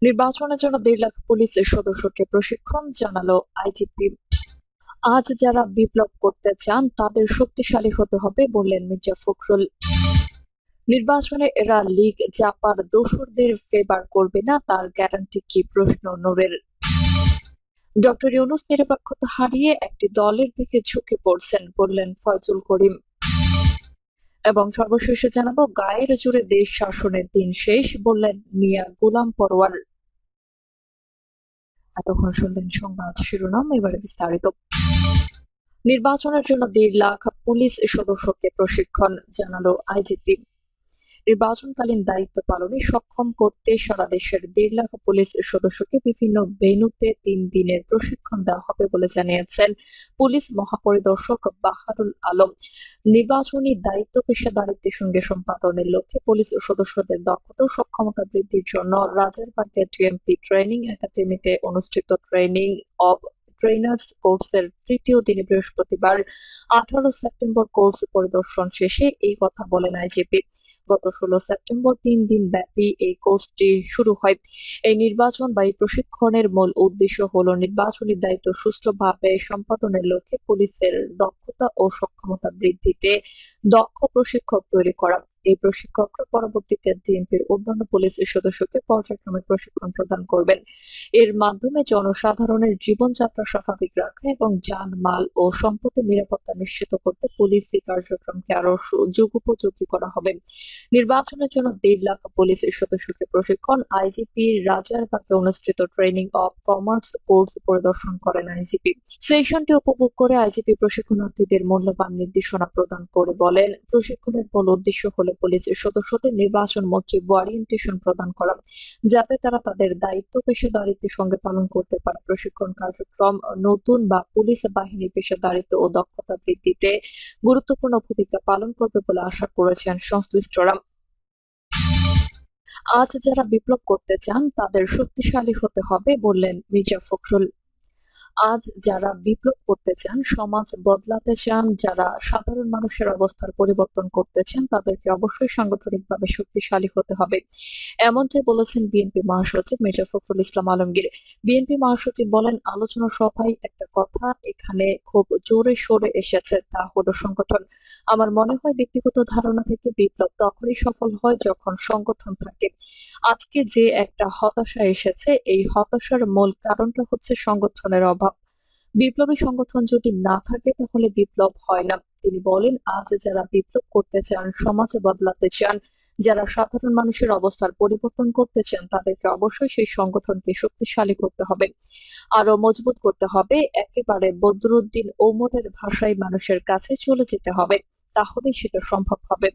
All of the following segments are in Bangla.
নির্বাচনের জন্য 1.5 লাখ পুলিশ সদস্যকে প্রশিক্ষণ, জানালো আইজিপি। আজ যারা বিপ্লব করতে চান তাদের শক্তিশালী হতে হবে, বললেন মির্জা ফখরুল। নির্বাচনে এরা লীগ জাপার দোসরদের ফেভার করবে না, তার গ্যারান্টি কি, প্রশ্ন নূরের। ডক্টর ইউনূস নিরপেক্ষতা হারিয়ে একটি দলের দিকে ঝুঁকে পড়ছেন, বললেন ফয়জুল করিম। এবং সর্বশেষে জানাবো, গায়ের জোরে দেশ শাসনের দিন শেষ, বললেন মিয়া গোলাম পরওয়ার। এতক্ষণ শুনলেন সংবাদ শিরোনাম, এবারে বিস্তারিত। নির্বাচনের জন্য 1.5 লাখ পুলিশ সদস্যকে প্রশিক্ষণ, জানালো আইজিপি। নির্বাচনকালীন দায়িত্ব পালনে সক্ষম করতে সারা দেশের 1.5 লাখ পুলিশ সদস্যকে বিভিন্ন ভেন্যুতে 3 দিনের প্রশিক্ষণ দেওয়া হবে বলে জানিয়েছেন পুলিশ মহাপরিদর্শক বাহারুল আলম। নির্বাচনী দায়িত্ব পেশাদারিত্বের সঙ্গে সম্পাদনের লক্ষ্যে পুলিশ সদস্যদের দক্ষতা ও সক্ষমতা বৃদ্ধির জন্য রাজারবাগে টিএমপি ট্রেনিং একাডেমিতে অনুষ্ঠিত ট্রেনিং অব ট্রেনার্স কোর্সের 3য় দিনে বৃহস্পতিবার 18 সেপ্টেম্বর কোর্স পরিদর্শন শেষে এই কথা বলেন আইজিপি। গত 16 সেপ্টেম্বর 3 দিন ব্যাপী এই কোর্সটি শুরু হয়। এই নির্বাচন বা এই প্রশিক্ষণের মূল উদ্দেশ্য হলো নির্বাচনী দায়িত্ব সুষ্ঠুভাবে সম্পাদনের লক্ষ্যে পুলিশের দক্ষতা ও সক্ষমতা বৃদ্ধিতে দক্ষ প্রশিক্ষক তৈরি করা। এই প্রশিক্ষকরা পরবর্তীতে ডিএমপির অন্যান্য পুলিশ সদস্যকে পর্যায়ক্রমে প্রশিক্ষণ প্রদান করবেন। এর মাধ্যমে জনসাধারণের জীবনযাত্রা স্বাভাবিক রাখা এবং জানমাল ও সম্পত্তির নিরাপত্তা নিশ্চিত করতে পুলিশি কার্যক্রমকে আরো যুগোপযোগী করা হবে। নির্বাচনের জন্য 1.5 লাখ পুলিশ সদস্যকে প্রশিক্ষণ, আইজিপি রাজারবাগে অনুষ্ঠিত ট্রেনিং অব কমার্স কোর্স পরিদর্শন করেন আইজিপি। সেশনটি উপভোগ করে আইজিপি প্রশিক্ষণার্থীদের মূল্যবান নির্দেশনা প্রদান করে বলেন, প্রশিক্ষণের মূল উদ্দেশ্য হলো পুলিশ সদস্যদের নির্বাচনমুখী ওরিয়েন্টেশন প্রদান করা, যাতে তারা তাদের দায়িত্ব পেশাদারিত্বের সঙ্গে পালন করতে পারে। প্রশিক্ষণ কার্যক্রম নতুন বা পুলিশ বাহিনীর পেশাদারিত্ব ও দক্ষতা বৃদ্ধিতে গুরুত্বপূর্ণ ভূমিকা পালন করবে বলে আশা করেছেন সংশ্লিষ্টরা। আজ যারা বিপ্লব করতে চান তাদের শক্তিশালী হতে হবে, বললেন মির্জা ফখরুল। আজ যারা বিপ্লব করতে চান, সমাজ বদলাতে চান, যারা সাধারণ মানুষের অবস্থার পরিবর্তন করতে চান, তাদেরকে অবশ্যই সাংগঠনিকভাবে শক্তিশালী হতে হবে, এমনটাই বলেছেন বিএনপি মহাসচিব মির্জা ফখরুল ইসলাম আলমগীর। বিএনপি মহাসচিব বলেন, আলোচনা সভায় একটা কথা এখানে খুব জোরে সোরে এসেছে, তা হলো সংগঠন। আমার মনে হয় ব্যক্তিগত ধারণা থেকে বিপ্লব তখনই সফল হয় যখন সংগঠন থাকে। আজকে যে একটা হতাশা এসেছে, এই হতাশার মূল কারণটা হচ্ছে সংগঠনের অভাব। বিপ্লবী সংগঠন যদি না থাকে তাহলে বিপ্লব হয় না। তিনি বলেন, আজ যারা বিপ্লব করতে চান, সমাজ বদলাতে চান, যারা সাধারণ মানুষের অবস্থার পরিবর্তন করতে চান, তাদেরকে অবশ্যই সেই সংগঠনকে শক্তিশালী করতে হবে, আরো মজবুত করতে হবে। একেবারে বদরুদ্দিন ওমরের ভাষায় মানুষের কাছে চলে যেতে হবে, তাহলেই সেটা সম্ভব হবে।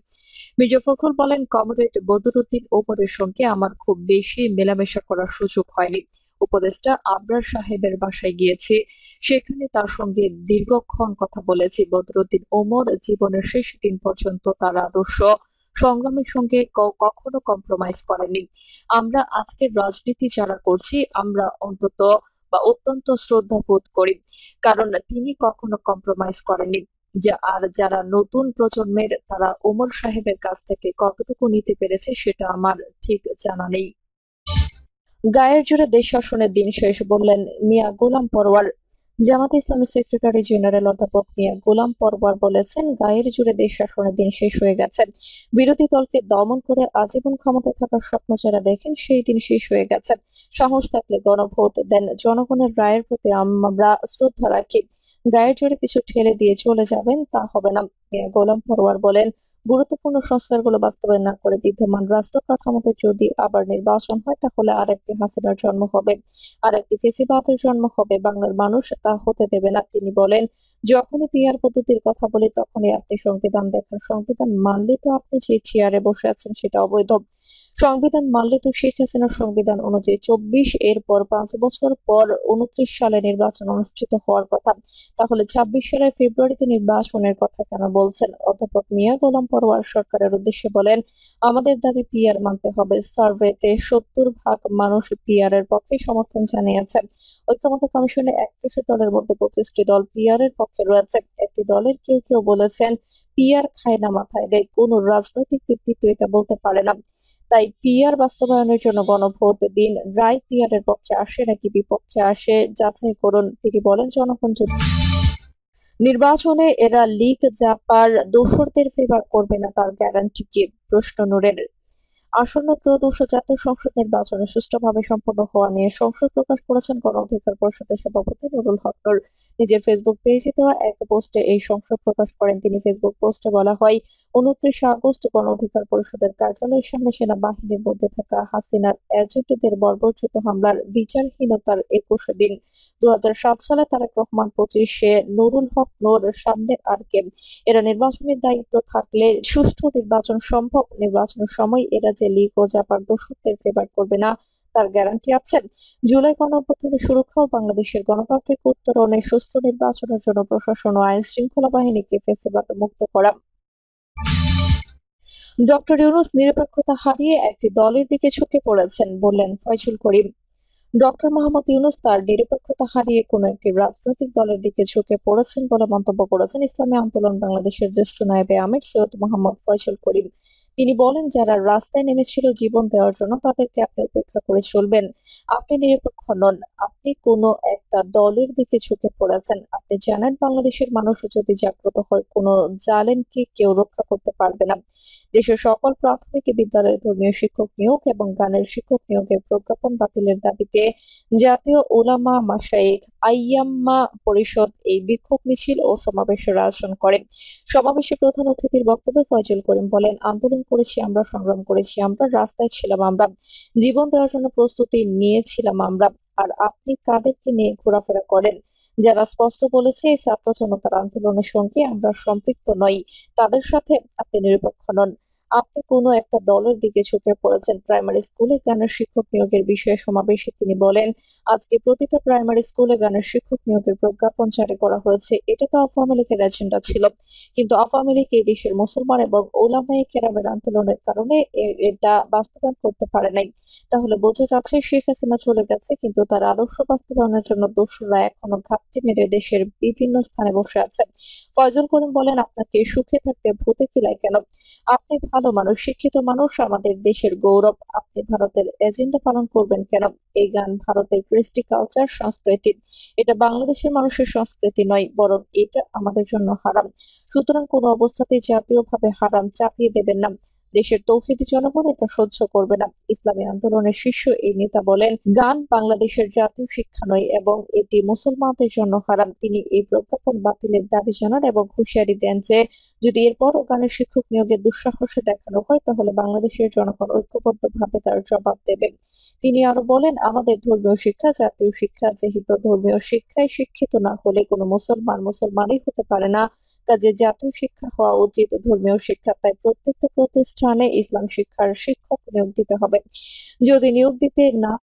মির্জা ফখরুল বলেন, কমরেড বদরুদ্দিন ওমরের সঙ্গে আমার খুব বেশি মেলামেশা করার সুযোগ হয়নি। উপদেষ্টা আবরার সাহেবের বাসায় গিয়েছি, সেখানে তার সঙ্গে দীর্ঘক্ষণ কথা বলেছি। বদরুদ্দিন ওমর জীবনের শেষ দিন পর্যন্ত তার আদর্শ সংগ্রামের সঙ্গে কখনো কম্প্রোমাইজ করেননি। আমরা আজকের রাজনীতি যারা করছি, আমরা অত্যন্ত শ্রদ্ধা বোধ করি, কারণ তিনি কখনো কম্প্রোমাইজ করেননি। আর যারা নতুন প্রজন্মের, তারা ওমর সাহেবের কাছ থেকে কতটুকু নিতে পেরেছে সেটা আমার ঠিক জানা নেই। গায়ের জোরে দেশ শাসনের দিন শেষ, বললেন মিয়া গোলাম পরওয়ার। জামাতে ইসলামী সেক্রেটারি জেনারেল অধ্যাপক মিয়া গোলাম পরওয়ার বলেছেন, গায়ের জোরে দেশ শাসনের দিন শেষ হয়ে গেছে। বিরোধী দলকে দমন করে আজীবন ক্ষমতায় থাকার স্বপ্ন যারা দেখেন, সেই দিন শেষ হয়ে গেছে। সাহস থাকলে গণভোট দেন, জনগণের রায়ের প্রতি আমরা শ্রদ্ধা রাখি। গায়ের জোরে কিছু ঠেলে দিয়ে চলে যাবেন, তা হবে না। মিয়া গোলাম পরওয়ার বলেন, গুরুত্বপূর্ণ সংস্কারগুলো বাস্তবায়ন না করে বিদ্যমান রাষ্ট্র কাঠামোতে যদি আবার নির্বাচন হয়, তাহলে আর একটি হাসিনার জন্ম হবে, আর একটি ফেসিবাদের জন্ম হবে। বাংলার মানুষ তা হতে দেবে না। তিনি বলেন, যখনই পিআর পদ্ধতির কথা বলি তখনই আপনি সংবিধান দেখান। সংবিধান মানলে তো আপনি যে চেয়ারে বসে আছেন সেটা অবৈধ। সংবিধান মানলে তো শেখ হাসিনার সংবিধান অনুযায়ী 24 এরপর 5 বছর পর 29 সালে নির্বাচন অনুষ্ঠিত হওয়ার কথা। তাহলে 26 সালের ফেব্রুয়ারিতে নির্বাচনের কথা কেন বলছেন? অধ্যাপক মিয়া গোলাম পরওয়ার সরকারের উদ্দেশ্যে বলেন, আমাদের দাবি পিআর মানতে হবে। সার্ভেতে 70% মানুষ পিআর এর পক্ষে সমর্থন জানিয়েছেন। ঐক্যমত্য কমিশনে 31 দলের মধ্যে 25টি দল পিআর এর পক্ষে রয়েছে। একটি দলের কেউ কেউ বলেছেন, পিআর খায় না মাথায় দেয়। কোন রাজনৈতিক ব্যক্তিত্ব এটা বলতে পারে না। তাই পিআর বাস্তবায়নের জন্য গণভোট দিন। রায় পিআর এর পক্ষে আসে নাকি বিপক্ষে আসে যাচাই করুন। তিনি বলেন, জনগণ যদি নির্বাচনে এরা লীগ জাপার দোসরদের ফেভার করবে না তার গ্যারান্টি কি? প্রশ্ন নূরের। আসন্ন ত্রয়োদশ জাতীয় সংসদ নির্বাচনে সুষ্ঠুভাবে সম্পন্ন হওয়া নিয়ে সংশয় প্রকাশ করেছেন গণ অধিকার পরিষদের সভাপতি নুরুল হক নূর। নিজের ফেসবুক পেজে দেওয়া এক পোস্টে এই সংশয় প্রকাশ করেন তিনি। ফেসবুক পোস্টে বলা হয়, 29 আগস্ট গণ অধিকার পরিষদের কার্যালয়ের সামনে সেনাবাহিনীর মধ্যে থাকা হাসিনার এজেন্টদের বর্বরোচিত হামলার বিচারহীনতার 21 দিন। 2007 সালে তারেক রহমান 25-এ নুরুল হক নূর সামনে আর কে? এরা নির্বাচনের দায়িত্ব থাকলে সুষ্ঠু নির্বাচন সম্ভব। নির্বাচনের সময় এরা যে লীগ ও জাপার দোসরদের ফেভার করবে না তার গ্যারান্টি আছে? জুলাই গণঅভ্যুত্থানের সুরক্ষা ও বাংলাদেশের গণতান্ত্রিক উত্তরণে সুষ্ঠু নির্বাচনের জন্য প্রশাসন ও আইন শৃঙ্খলা বাহিনীকে ফ্যাসিবাদ মুক্ত করা। ডক্টর ইউনূস নিরপেক্ষতা হারিয়ে একটি দলের দিকে ঝুঁকে পড়েছেন, বললেন ফয়জুল করিম। ডক্টর মোহাম্মদ ইউনূস তার নিরপেক্ষতা হারিয়ে কোনো একটি রাজনৈতিক দলের দিকে ঝুঁকে পড়েছেন বলে মন্তব্য করেছেন ইসলামী আন্দোলন বাংলাদেশের জ্যেষ্ঠ নায়েবে আমির সৈয়দ মোহাম্মদ ফয়জুল করিম। তিনি বলেন, যারা রাস্তায় নেমেছিল জীবন দেওয়ার জন্য তাদেরকে আপনি উপেক্ষা করে চলবেন? আপনি নিরপেক্ষ নন, আপনি কোনো একটা দলের দিকে ঝুঁকে পড়েছেন। আপনি জানেন বাংলাদেশের মানুষ যদি জাগ্রত হয় কোনো জালেমকে কেউ রক্ষা করতে পারবে না। দেশের সকল প্রাথমিক বিদ্যালয়ে ধর্মীয় শিক্ষক নিয়োগ এবং গানের শিক্ষক নিয়োগের প্রজ্ঞাপন বাতিলের দাবিতে জাতীয় উলামা মাশায়েখ আইয়াম্মা পরিষদ এই বিক্ষোভ মিছিল ও সমাবেশের আয়োজন করে। সমাবেশে প্রধান অতিথির বক্তব্যে ফয়জুল করিম বলেন, আন্দোলন করেছি আমরা, সংগ্রাম করেছি আমরা, রাস্তায় ছিলাম আমরা, জীবন দেওয়ার জন্য প্রস্তুতি নিয়েছিলাম আমরা। আর আপনি কাদেরকে নিয়ে ঘোরাফেরা করেন? যারা স্পষ্ট বলেছে এই ছাত্র জনতার আন্দোলনের সঙ্গে আমরা সম্পৃক্ত নই, তাদের সাথে আপনি নিরপেক্ষ নন। আপনি কোনো একটা দলের দিকে ঝুঁকে পড়েছেন। প্রাইমারি স্কুলে গানের শিক্ষক নিয়োগের বিষয়ে সমাবেশে তিনি বলেন, আজকে প্রতিটা প্রাইমারি স্কুলে গানের শিক্ষক নিয়োগের প্রজ্ঞাপন জারি করা হয়েছে। এটা তো আওয়ামী লীগের এজেন্ডা ছিল, কিন্তু আওয়ামী লীগ এই দেশের মুসলমান এবং ওলামায়ে কেরামের আন্দোলনের কারণে এটা বাস্তবায়ন করতে পারে নাই। তাহলে বোঝা যাচ্ছে শেখ হাসিনা চলে গেছে, কিন্তু তার আদর্শ বাস্তবায়নের জন্য দোসররা এখনো ঘাপটি মেরে দেশের বিভিন্ন স্থানে বসে আছে। ফয়জুল করিম বলেন, আপনাকে সুখে থাকতে ভূতে কিলায় কেন? আপনি ভালো মানুষ, শিক্ষিত মানুষ, আমাদের দেশের গৌরব। আপনি ভারতের এজেন্ডা পালন করবেন কেন? এই গান ভারতের কৃষ্টি কালচার সংস্কৃতি, এটা বাংলাদেশের মানুষের সংস্কৃতি নয়, বরং এটা আমাদের জন্য হারাম। সুতরাং কোনো অবস্থাতেই জাতীয়ভাবে হারাম চাপিয়ে দেবেন না। দেশের তৌহিদি জনগণ এটা সহ্য করবে না। ইসলামী আন্দোলনের শীর্ষ এই নেতা বলেন, গান বাংলাদেশের জাতীয় শিক্ষা নয় এবং এটি মুসলমানদের জন্য হারাম। তিনি এই প্রজ্ঞাপন বাতিলের দাবি জানান এবং হুঁশিয়ারি দেন যে যদি এরপরও গানের শিক্ষক নিয়োগের দুঃসাহস দেখানো হয় তাহলে বাংলাদেশের জনগণ ঐক্যবদ্ধভাবে তার জবাব দেবে। তিনি আরো বলেন, আমাদের ধর্মীয় শিক্ষা জাতীয় শিক্ষা, যেহেতু ধর্মীয় শিক্ষায় শিক্ষিত না হলে কোনো মুসলমানই হতে পারে না, কাজে জাতীয় শিক্ষা হওয়া উচিত ধর্মীয় শিক্ষা। তাই প্রত্যেকটা প্রতিষ্ঠানে ইসলাম শিক্ষার শিক্ষক নিয়োগ দিতে হবে। যদি নিয়োগ দিতে না